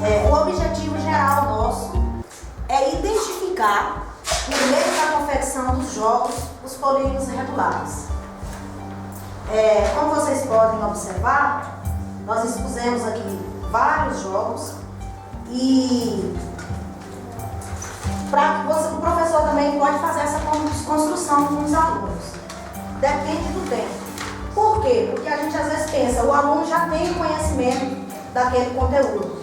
O objetivo geral nosso é identificar, no meio da confecção dos jogos, os polígonos regulares. Como vocês podem observar, nós expusemos aqui vários jogos e o professor também pode fazer essa construção com os alunos. Depende do tempo. Por quê? Porque a gente às vezes pensa, o aluno já tem conhecimento daquele conteúdo,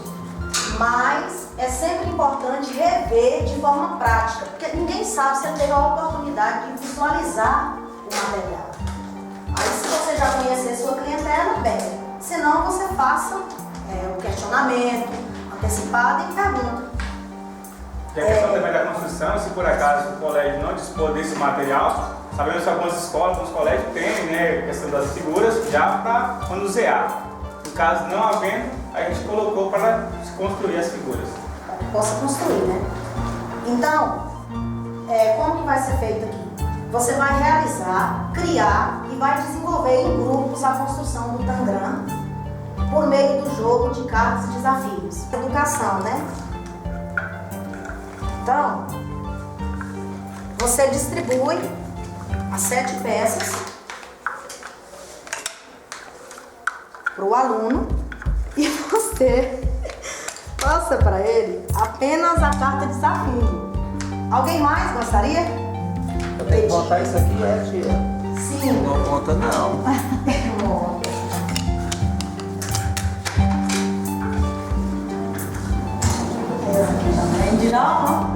mas é sempre importante rever de forma prática, porque ninguém sabe se ele teve a oportunidade de visualizar o material. Aí se você já conhecer sua clientela, bem, senão você faça o questionamento antecipado e pergunta. E a questão também da construção, se por acaso o colégio não dispor desse material, sabemos que algumas escolas, alguns colégios têm, né, a questão das figuras já para manusear. No caso não havendo, a gente colocou para construir as figuras. Para que possa construir, né? Então, como que vai ser feito aqui? Você vai realizar, criar e vai desenvolver em grupos a construção do Tangram por meio do jogo de cartas e desafios. Educação, né? Então, você distribui as 7 peças para o aluno e você passa para ele apenas a carta de desafio. Alguém mais gostaria? Eu tenho que montar isso aqui, tia? Sim. Não conta, não. Essa aqui também de novo.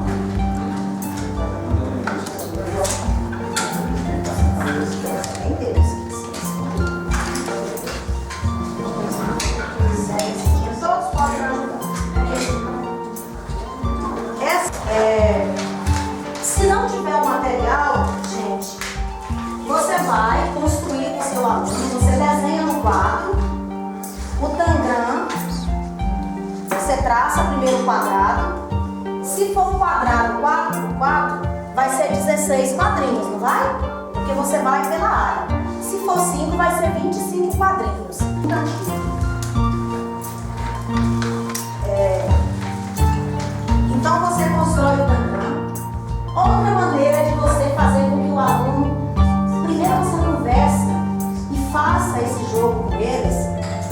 Todos podem ajudar. Se não tiver o material, gente, você vai construir com o seu aluno, você desenha no quadro o Tangram, você traça primeiro o quadrado. Se for um quadrado 4x4, vai ser 16 quadrinhos, não vai? Porque você vai pela área. Se for 5, vai ser 25 quadrinhos. Então você constrói o Tangram. Outra maneira de você fazer com que o aluno, primeiro você conversa e faça esse jogo com eles.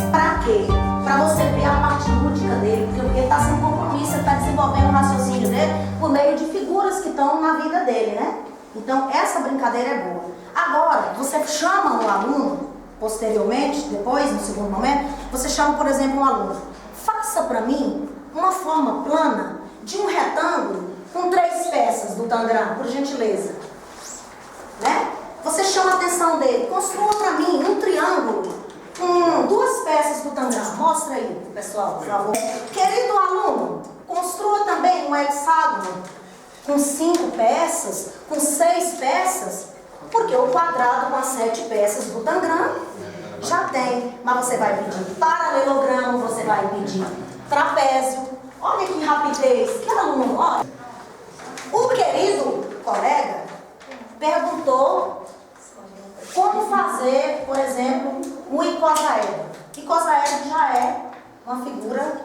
Para quê? Para você ver a parte lúdica dele, porque ele está sem compromisso, ele está desenvolvendo o raciocínio dele por meio de figuras que estão na vida dele, né? Então essa brincadeira é boa. Agora, você chama um aluno, posteriormente, depois, no segundo momento, você chama, por exemplo, um aluno. Faça para mim uma forma plana de um retângulo com 3 peças do Tangram, por gentileza. Né? Você chama a atenção dele. Construa para mim um triângulo com 2 peças do Tangram. Mostra aí, pessoal, por favor. Querido aluno, construa também um hexágono com 5 peças, com 6 peças, porque o quadrado com as 7 peças do Tangram já tem. Mas você vai pedir paralelogramo, você vai pedir trapézio. Olha que rapidez, que aluno, olha. O querido colega perguntou como fazer, por exemplo, um icosaedro. Icosaedro já é uma figura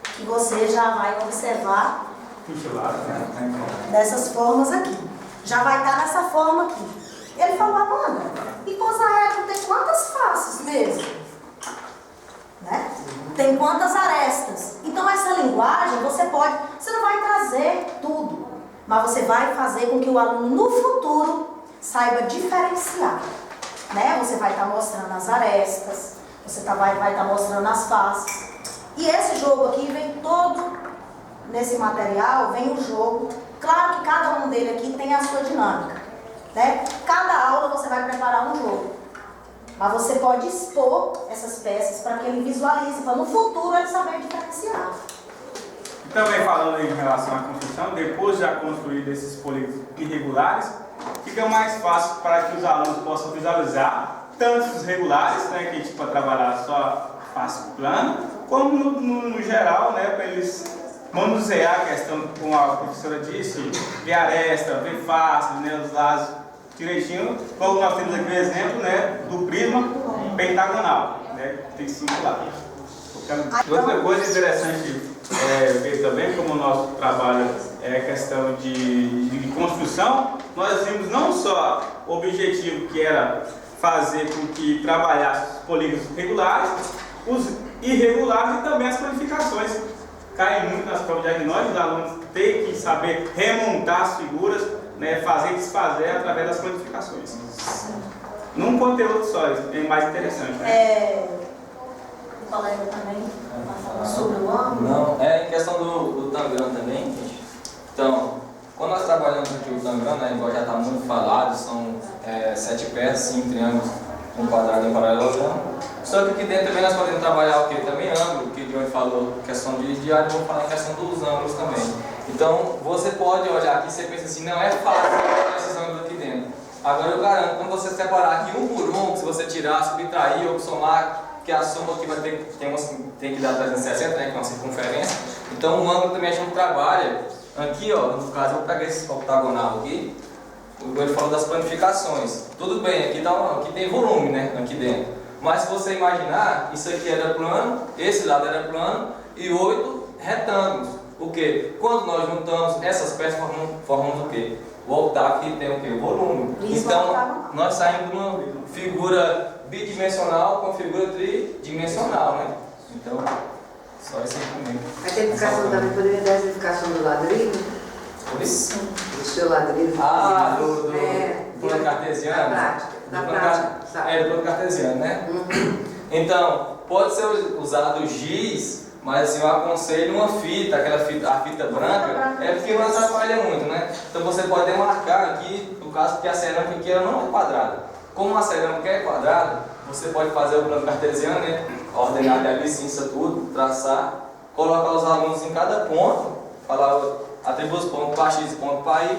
que você já vai observar dessas formas aqui. Já vai estar nessa forma aqui. Ele falou, Amanda, icosaedro tem quantas faces mesmo? Né? Tem quantas arestas? Então essa linguagem você não vai trazer tudo, mas você vai fazer com que o aluno no futuro saiba diferenciar, né? Você vai estar mostrando as arestas, você vai estar mostrando as faces. E esse jogo aqui vem todo nesse material, vem o jogo. Claro que cada um dele aqui tem a sua dinâmica, né? Cada aula você vai preparar um jogo. Mas você pode expor essas peças para que ele visualize, para no futuro ele saber diferenciar. E também falando em relação à construção, depois de já construído esses polígonos irregulares, fica mais fácil para que os alunos possam visualizar tanto os regulares, né, que a gente pode trabalhar só a face plana, como no geral, né, para eles manusear a questão, como a professora disse, ver aresta, ver face, né, os lados direitinho, como nós temos aqui o exemplo, né, do prisma pentagonal, né, tem 5 lados. Outra coisa interessante ver também, como o nosso trabalho é questão de construção, nós vimos não só o objetivo que era fazer com que trabalhasse os polígonos regulares, os irregulares e também as qualificações. Caem muito nas provas de diagnóstico, os alunos têm que saber remontar as figuras, né, fazer e desfazer através das qualificações. Num conteúdo só, é mais interessante, né? O colega também vai falar sobre o ângulo. Não, em questão do Tangram também, gente. Então, quando nós trabalhamos aqui o Tangram, né, igual já está muito falado, são 7 peças, 5 triângulos, um quadrado e um paralelogramo. Só que aqui dentro também nós podemos trabalhar o que? Também ângulo, que o Johnny falou, questão de diário, vamos falar em questão dos ângulos também. Então, você pode olhar aqui e você pensa assim, não é fácil separar esses ângulos aqui dentro. Agora eu garanto, quando você separar aqui um por um, se você tirar, subtrair ou somar, que a soma aqui vai tem que dar 360, né, que é uma circunferência. Então o ângulo também a gente trabalha. Aqui, ó, no caso, eu vou pegar esse octagonal aqui. Ele falou das planificações. Tudo bem, aqui tem volume, né, aqui dentro. Mas se você imaginar, isso aqui era plano, esse lado era plano e 8 retângulos. O que? Quando nós juntamos essas peças, formamos o que? O octavo que tem o que? O volume. Então, nós saímos de uma figura bidimensional com figura tridimensional, né? Então, só esse aqui mesmo. A identificação também poderia dar a identificação do ladrilho? Isso. Do seu ladrilho? Do plano cartesiano? Na prática. Do plano cartesiano, né? Então, pode ser usado o giz, mas assim, eu aconselho uma fita, a fita branca, é porque não atrapalha muito, né? Então você pode demarcar aqui, no caso, porque a cerâmica aqui ela não é quadrada. Como a cerâmica é quadrada, você pode fazer o plano cartesiano, né? Ordenar a licença, tudo, traçar, colocar os alunos em cada ponto, atribuir os pontos para X e ponto para Y,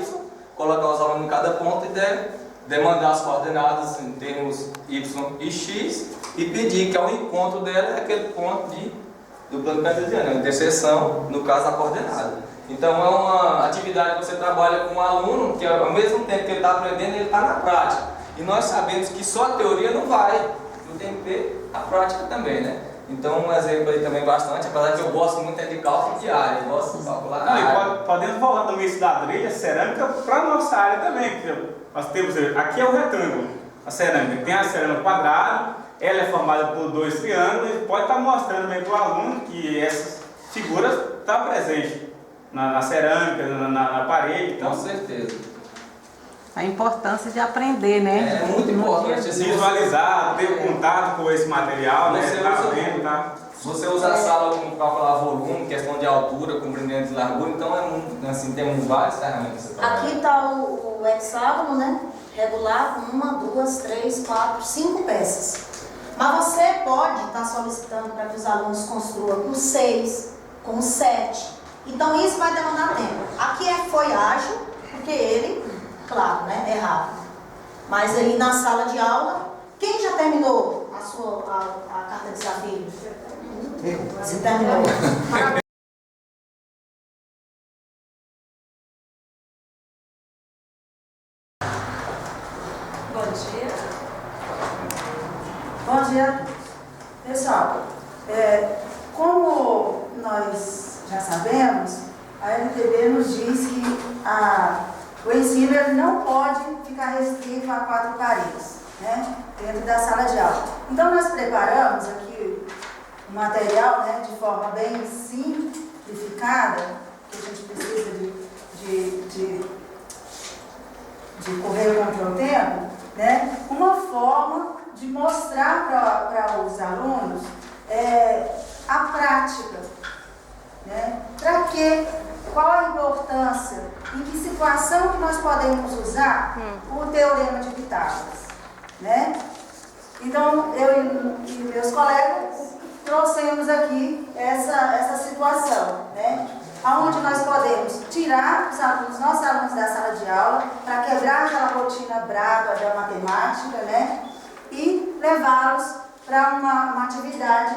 colocar os alunos em cada ponto e demandar as coordenadas em termos Y e X e pedir que ao encontro dela é aquele ponto do plano cartesiano, a interseção, no caso, a coordenada. Então é uma atividade que você trabalha com um aluno que ao mesmo tempo que ele está aprendendo, ele está na prática. E nós sabemos que só a teoria não vai, não tem que ter a prática também, né? Então um exemplo aí também bastante, apesar que eu gosto muito de cálculo de área, eu gosto de calcular a área. Podemos falar também isso da ladrilha, cerâmica, para a nossa área também. Nós temos, aqui é o retângulo, a cerâmica. Tem a cerâmica quadrada, ela é formada por 2 triângulos, e pode estar mostrando também para o aluno que essas figuras estão presentes na cerâmica, na parede. Então, com certeza. A importância de aprender, né? É muito importante visualizar, ter contato com esse material, Você usa a sala para calcular volume, questão de altura, comprimento e largura, então assim, temos várias ferramentas. Aqui está o hexágono, né? Regular com 1, 2, 3, 4, 5 peças. Mas você pode estar solicitando para que os alunos construam com 6, com 7. Então isso vai demandar tempo. Aqui foi ágil, porque ele, claro, né, é rápido. Mas aí na sala de aula, quem já terminou a carta de desafio? Você terminou. Bom dia. Bom dia, pessoal. Como nós já sabemos, a LTB nos diz que o ensino ele não pode ficar restrito a 4 paredes, né, dentro da sala de aula. Então nós preparamos aqui o material, né, de forma bem simplificada, que a gente precisa de correr contra o tempo, né, uma forma de mostrar para os alunos a prática, né? Para quê? Qual a importância? Em que situação que nós podemos usar o Teorema de Pitágoras, né? Então, eu e meus colegas trouxemos aqui essa situação, né? Onde nós podemos tirar os nossos alunos da sala de aula para quebrar aquela rotina brava da matemática, né? E levá-los para uma atividade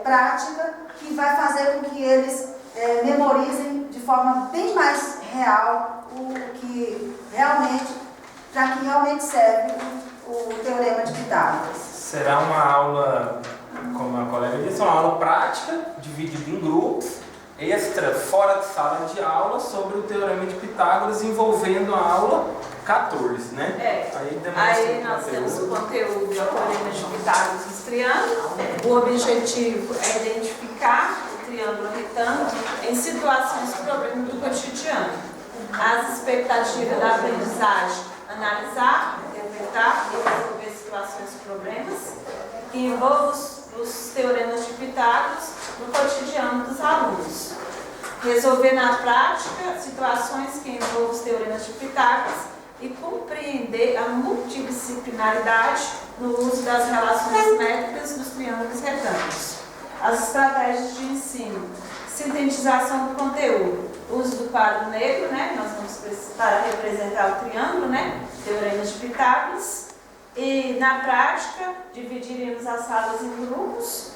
prática que vai fazer com que eles memorizem de forma bem mais real para que realmente serve o Teorema de Pitágoras. Será uma aula como a colega disse, é uma aula prática, dividida em grupos, extra, fora de sala de aula, sobre o Teorema de Pitágoras, envolvendo a aula 14, né? Aí nós temos o conteúdo do Teorema de Pitágoras nos triângulos. O objetivo é identificar o triângulo retângulo em situações e problemas do cotidiano. As expectativas da aprendizagem: analisar, interpretar e resolver situações e problemas que envolvam os teoremas de Pitágoras no cotidiano dos alunos. Resolver na prática situações que envolvam os teoremas de Pitágoras e compreender a multidisciplinaridade no uso das relações métricas dos triângulos retângulos. As estratégias de ensino: sintetização do conteúdo, uso do quadro negro, né? Nós vamos para representar o triângulo, né? Teoremas de Pitágoras. E na prática, dividiremos as salas em grupos,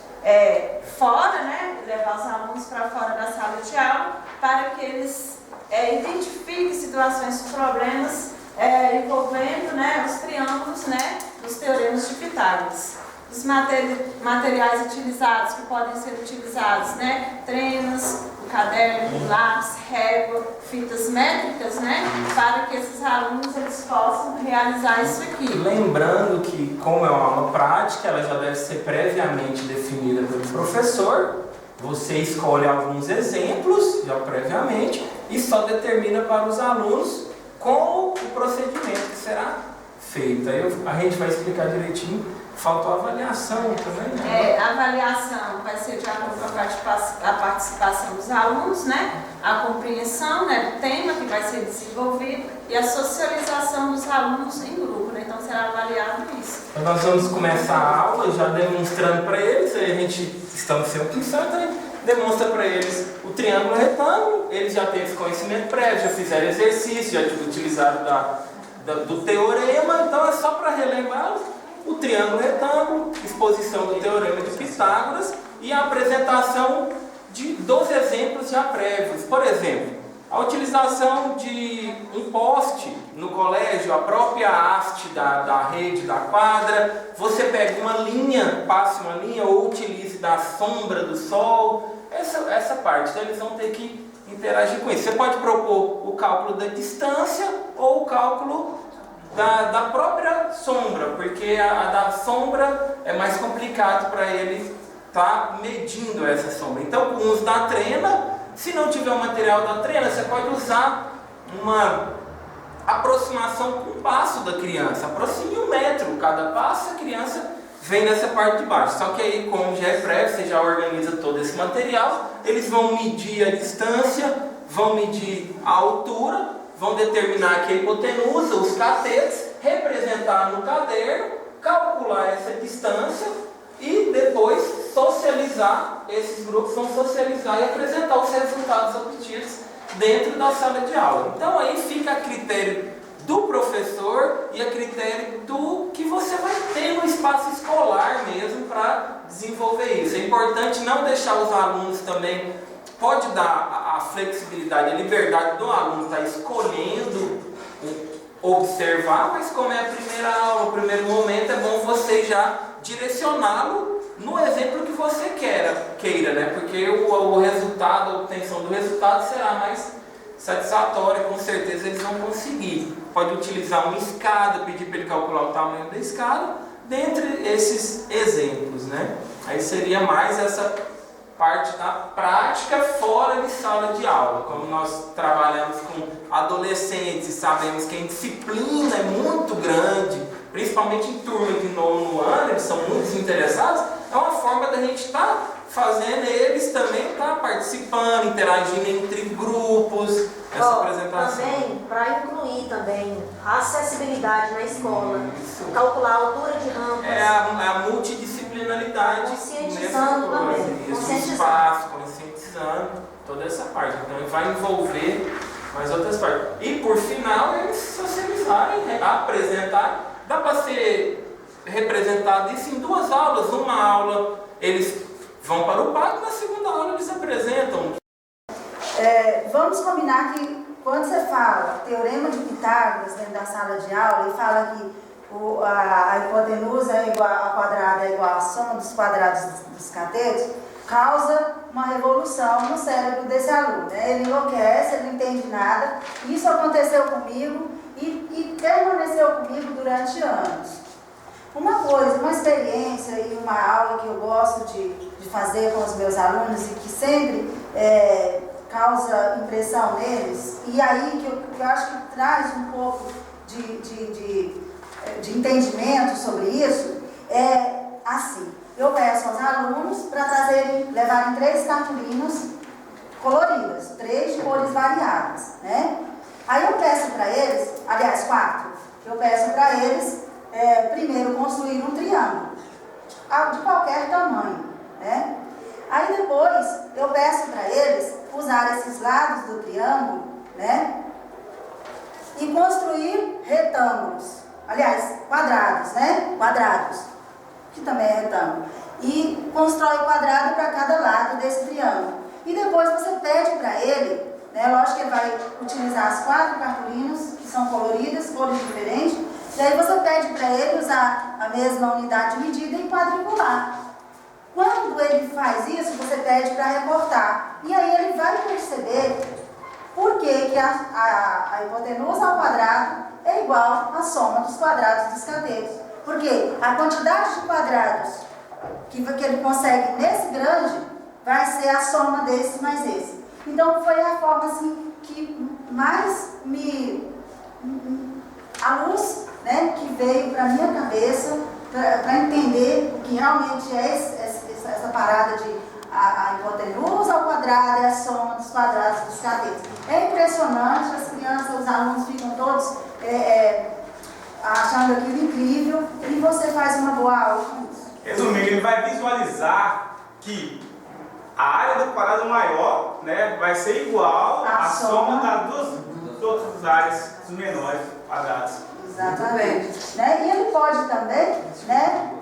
fora, né? Levar os alunos para fora da sala de aula, para que eles identifiquem situações e problemas envolvendo, né, os triângulos, né, dos teoremas de Pitágoras. Os materiais utilizados, que podem ser utilizados, né, tremas, o caderno, lápis, régua, fitas métricas, né, para que esses alunos eles possam realizar isso aqui. Lembrando que, como é uma aula prática, ela já deve ser previamente definida pelo professor. Você escolhe alguns exemplos, já previamente, e só determina para os alunos como o procedimento que será feito. Aí a gente vai explicar direitinho. Faltou a avaliação também, né? A avaliação vai ser de acordo com a participação dos alunos, né? A compreensão, né, do tema que vai ser desenvolvido e a socialização dos alunos em grupo, né? Então será avaliado isso. Então nós vamos começar a aula já demonstrando para eles, aí a gente, estamos sempre pensando, né? Demonstra para eles o triângulo retângulo, eles já têm esse conhecimento prévio, já fizeram exercício, já utilizaram do teorema, então é só para relembrar o triângulo retângulo, exposição do Teorema de Pitágoras e a apresentação dos exemplos já prévios. Por exemplo, a utilização de um poste no colégio, a própria haste da rede, da quadra, você pega uma linha, passe uma linha ou utilize da sombra do sol, essa parte, então eles vão ter que interagir com isso. Você pode propor o cálculo da distância ou o cálculo da própria sombra, porque a da sombra é mais complicado para ele estar medindo essa sombra. Então, com o uso da trena, se não tiver o material da trena, você pode usar uma aproximação com o passo da criança. Aproxime 1 metro cada passo, a criança vem nessa parte de baixo. Só que aí, como já é prévio, você já organiza todo esse material, eles vão medir a distância, vão medir a altura, vão determinar aqui a hipotenusa, os catetos, representar no caderno, calcular essa distância e depois socializar, esses grupos vão socializar e apresentar os resultados obtidos dentro da sala de aula. Então aí fica a critério do professor e a critério do que você vai ter no espaço escolar mesmo para desenvolver isso. É importante não deixar os alunos também, pode dar a flexibilidade, a liberdade do aluno estar escolhendo observar, mas como é a primeira aula, o primeiro momento, é bom você já direcioná-lo no exemplo que você queira, né? Porque o resultado, a obtenção do resultado será mais satisfatória, com certeza eles vão conseguir. Pode utilizar uma escada, pedir para ele calcular o tamanho da escada, dentre esses exemplos, né? Aí seria mais essa parte da prática fora de sala de aula. Como nós trabalhamos com adolescentes e sabemos que a disciplina é muito grande, principalmente em turma de 9º ano, eles são muito desinteressados, é uma forma da gente estar fazendo eles também estar participando, interagindo entre grupos, essa apresentação. Também, para incluir também a acessibilidade na escola, calcular a altura de rampas. É a multidisciplinaridade. Conscientizando também. Isso, espaço, conscientizando, toda essa parte. Então vai envolver mais outras partes. E por final, eles socializarem, apresentar. Dá para ser representado isso em 2 aulas. Uma aula eles vão para o pátio, na segunda aula eles apresentam. Vamos combinar que quando você fala Teorema de Pitágoras dentro da sala de aula e fala que a hipotenusa é igual, a quadrada é igual à soma dos quadrados dos catetos, causa uma revolução no cérebro desse aluno, né? Ele enlouquece, ele não entende nada. Isso aconteceu comigo e permaneceu comigo durante anos. Uma coisa, uma experiência e uma aula que eu gosto de fazer com os meus alunos e que sempre causa impressão neles, e aí que eu acho que traz um pouco de entendimento sobre isso, é assim: eu peço aos alunos para levarem 3 cartolinas coloridas, 3 de cores variadas, né? Aí eu peço para eles, aliás, 4, eu peço para eles primeiro construir um triângulo, de qualquer tamanho, né? Aí depois eu peço para eles usar esses lados do triângulo, né? E construir retângulos, aliás, quadrados, né? Quadrados, que também é retângulo. E constrói quadrado para cada lado desse triângulo. E depois você pede para ele, né? Lógico que ele vai utilizar as 4 cartolinas, que são coloridas, cores diferentes. E aí você pede para ele usar a mesma unidade de medida e quadricular. Quando ele faz isso, você pede para recortar. E aí ele vai perceber por que a hipotenusa ao quadrado é igual à soma dos quadrados dos catetos. Porque a quantidade de quadrados que ele consegue nesse grande vai ser a soma desse mais esse. Então foi a forma assim, que mais a luz, né, que veio para minha cabeça para entender o que realmente é essa parada de a hipotenusa ao quadrado é a soma dos quadrados dos catetos. É impressionante, as crianças, os alunos ficam todos achando aquilo incrível, e você faz uma boa aula com isso. Resumindo, ele vai visualizar que a área do quadrado maior, né, vai ser igual à soma das duas outras áreas dos menores quadrados. Exatamente. Né? E ele pode também, né,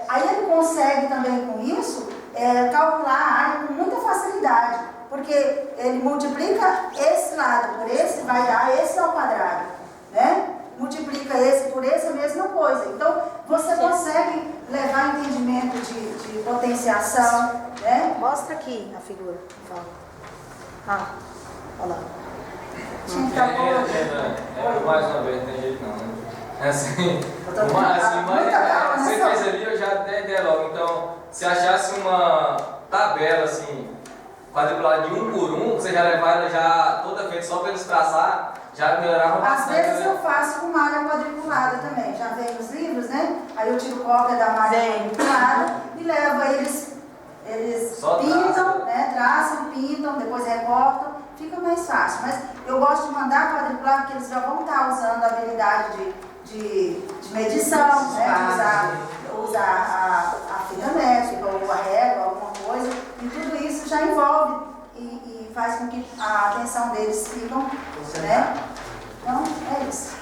aí ele consegue também com isso calcular a área com muita facilidade, porque ele multiplica esse lado por esse, vai dar esse ao quadrado, né? Multiplica esse por esse, a mesma coisa. Então, você consegue levar entendimento de potenciação, né? Mostra aqui a figura, por favor. Olha lá. Mais uma vez, não tem jeito não, né? Assim, mas você fez ali, eu já dei ideia logo. Então, se achasse uma tabela assim, quadriculada de 1 por 1, você já levar ela já toda feita só para eles traçar, já melhorava bastante. Às vezes eu faço com malha quadriculada também, já vem nos livros, né? Aí eu tiro cópia da malha quadriculada e levo eles pintam, né? Traçam, pintam, depois recortam, fica mais fácil. Mas eu gosto de mandar quadricular porque eles já vão estar usando a habilidade de medição, né? Usar a fita métrica ou a régua, alguma coisa, e tudo isso já envolve e faz com que a atenção deles fique, né? Então, é isso.